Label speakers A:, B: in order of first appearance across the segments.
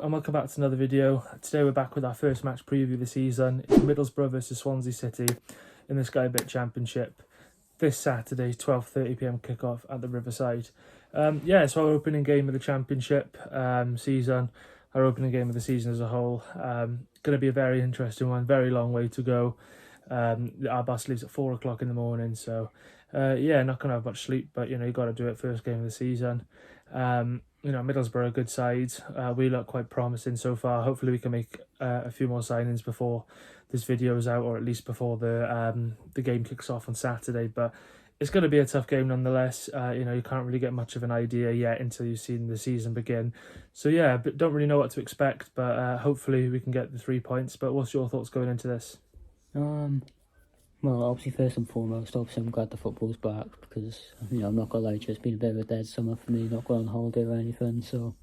A: and welcome back to another video. Today we're back with our first match preview of the season. It's Middlesbrough versus Swansea City in the Sky Bet Championship. This Saturday, 12:30pm kickoff at the Riverside. It's our opening game of the Championship season, our opening game of the season as a whole. Going to be a very interesting one, very long way to go. Our bus leaves at 4 o'clock in the morning, so not going to have much sleep, but you've got to do it first game of the season. Middlesbrough are a good side. We look quite promising so far. Hopefully we can make a few more signings before this video is out, or at least before the game kicks off on Saturday. But it's going to be a tough game nonetheless. You can't really get much of an idea yet until you've seen the season begin. So but don't really know what to expect, but hopefully we can get the 3 points. But what's your thoughts going into this?
B: Well, obviously, first and foremost, I'm glad the football's back because, I'm not going to lie to you, it's been a bit of a dead summer for me, not going on holiday or anything, so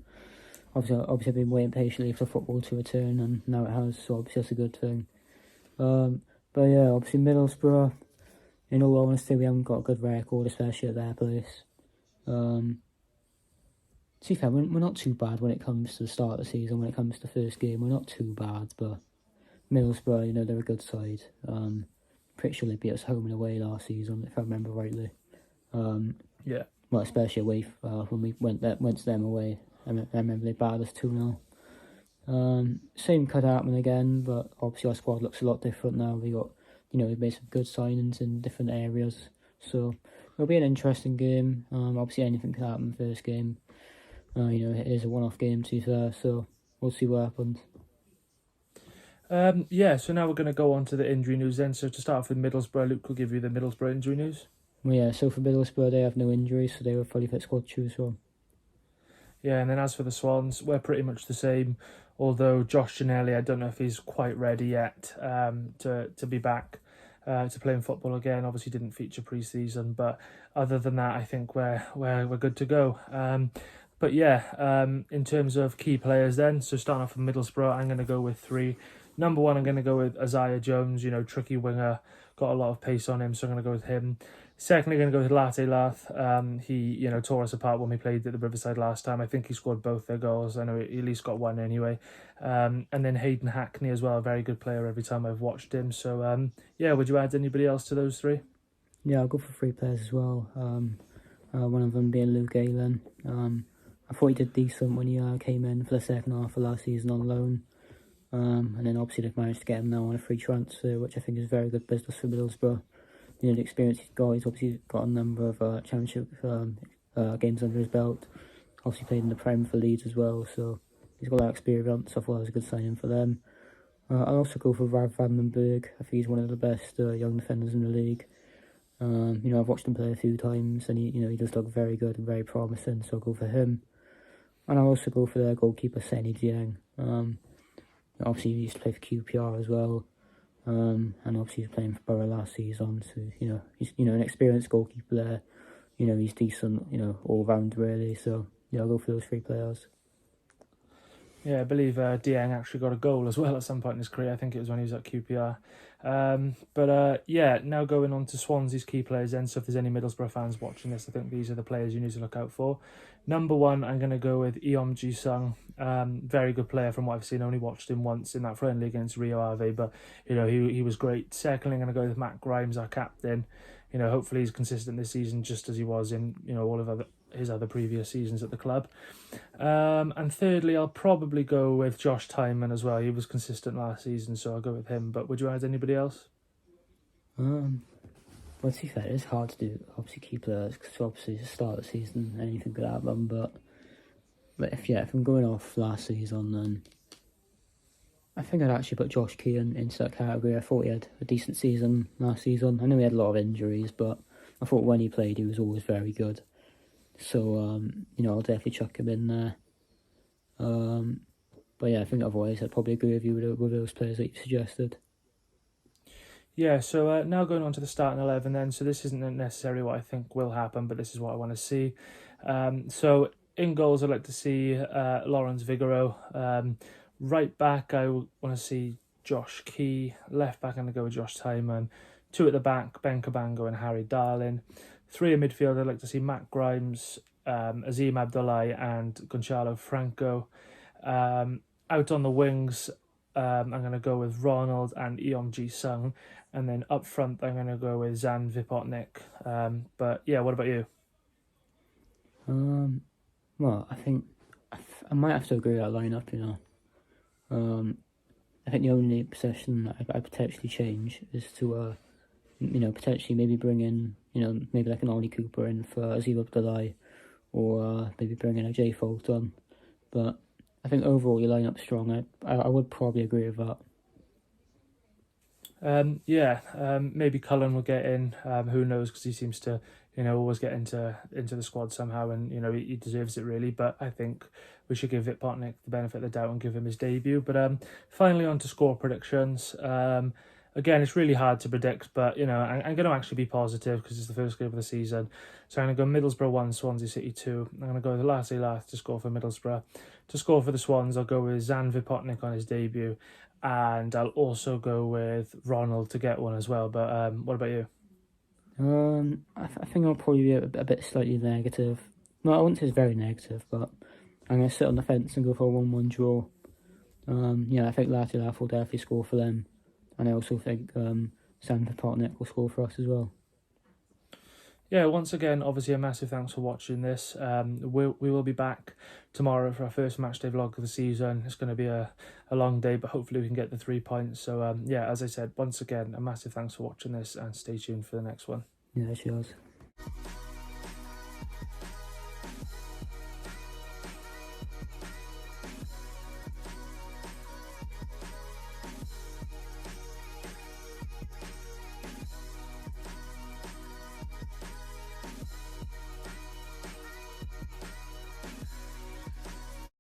B: obviously I've been waiting patiently for football to return, and now it has, so obviously that's a good thing. Obviously Middlesbrough, in all honesty, we haven't got a good record, especially at their place. To be fair, we're not too bad when it comes to the start of the season, when it comes to the first game, we're not too bad, but Middlesbrough, they're a good side. Pretty sure they beat us home and away last season, if I remember rightly. Well, especially away when we went to them away. I remember they battered us 2-0. Same could happen again, but obviously our squad looks a lot different now. We got, we've made some good signings in different areas, so it'll be an interesting game. Obviously anything could happen in the first game. It is a one-off game to be fair, so we'll see what happens.
A: So now we're going to go on to the injury news then. So to start off with Middlesbrough, Luke will give you the Middlesbrough injury news.
B: Well, so for Middlesbrough, they have no injuries, so they were fully fit squad to choose from.
A: Yeah, and then as for the Swans, we're pretty much the same, although Josh Ginnelly, I don't know if he's quite ready yet to be back to playing football again. Obviously didn't feature pre-season, but other than that, I think we're good to go. In terms of key players then, so starting off with Middlesbrough, I'm going to go with 3. Number 1, I'm going to go with Isaiah Jones, tricky winger, got a lot of pace on him, so I'm going to go with him. Secondly, going to go with Latte Lath. He, tore us apart when we played at the Riverside last time. I think he scored both their goals. I know he at least got one anyway. And then Hayden Hackney as well, a very good player every time I've watched him. So, would you add anybody else to those 3?
B: Yeah, I'll go for 3 players as well. One of them being Luke Aylen. I thought he did decent when he came in for the second half of last season on loan. And then obviously they've managed to get him now on a free transfer, which I think is very good business for Middlesbrough. The experience he's obviously got a number of championship games under his belt. Obviously played in the Prem for Leeds as well, so he's got that experience. I thought that was a good signing for them. I'll also go for Rav Vandenberg. I think he's one of the best young defenders in the league. I've watched him play a few times, and he does look very good and very promising, so I'll go for him. And I'll also go for their goalkeeper, Senny Jiang. Obviously, he used to play for QPR as well, and obviously he's playing for Borough last season. So he's an experienced goalkeeper there. He's decent. All round really. So I'll go for those 3 players.
A: Yeah, I believe Dieng actually got a goal as well at some point in his career. I think it was when he was at QPR. Now going on to Swansea's key players then. So if there's any Middlesbrough fans watching this, I think these are the players you need to look out for. Number 1, I'm going to go with Eom Ji-sung. Very good player from what I've seen. Only watched him once in that friendly against Rio Ave, but he was great. Secondly, I'm going to go with Matt Grimes, our captain. Hopefully he's consistent this season just as he was in all of his other previous seasons at the club. And thirdly, I'll probably go with Josh Tyman as well. He was consistent last season, so I'll go with him. But would you add anybody else?
B: Well, to be fair, it's hard to do, obviously, key players, because obviously it's the start of the season, anything could happen, but if I'm going off last season, then I think I'd actually put Josh Keane into that category. I thought he had a decent season last season. I know he had a lot of injuries, but I thought when he played, he was always very good. So, I'll definitely chuck him in there. I think otherwise I'd probably agree with you with those players that you suggested.
A: Yeah, so now going on to the starting 11 then. So this isn't necessarily what I think will happen, but this is what I want to see. So in goals, I'd like to see Lawrence Vigoro. Right back, I want to see Josh Key. Left back, I'm going to go with Josh Tyman. 2 at the back, Ben Cabango and Harry Darling. 3 in midfield, I'd like to see Matt Grimes, Azim Abdullahi and Gonçalo Franco. Out on the wings, I'm going to go with Ronald and Eom Ji-sung. And then up front, I'm going to go with Zan Vipotnik. But yeah, what about you?
B: Well, I think I might have to agree with that lineup. I think the only possession that I potentially change is to, potentially maybe bring in, maybe like an Ollie Cooper in for Azil Abdullahi, or maybe bring in a Jay Fulton. But I think overall your lineup's strong. I would probably agree with that.
A: Maybe Cullen will get in. Who knows? Because he seems to, always get into the squad somehow, and he deserves it really. But I think we should give Vipotnik the benefit of the doubt and give him his debut. But finally, on to score predictions. Again, it's really hard to predict, but I'm going to actually be positive because it's the first game of the season. So I'm going to go Middlesbrough 1, Swansea City 2. I'm going to go with Lasse Lath to score for Middlesbrough. To score for the Swans, I'll go with Zan Vipotnik on his debut. And I'll also go with Ronald to get one as well. But what about you?
B: I think I'll probably be a bit slightly negative. No, I wouldn't say it's very negative, but I'm going to sit on the fence and go for a 1-1 draw. I think Latte Laugh will definitely score for them. And I also think Sam Vipotnik will score for us as well.
A: Yeah, once again, obviously a massive thanks for watching this. We will be back tomorrow for our first match day vlog of the season. It's going to be a long day, but hopefully we can get the 3 points. So as I said, once again, a massive thanks for watching this, and stay tuned for the next one.
B: Yeah, cheers.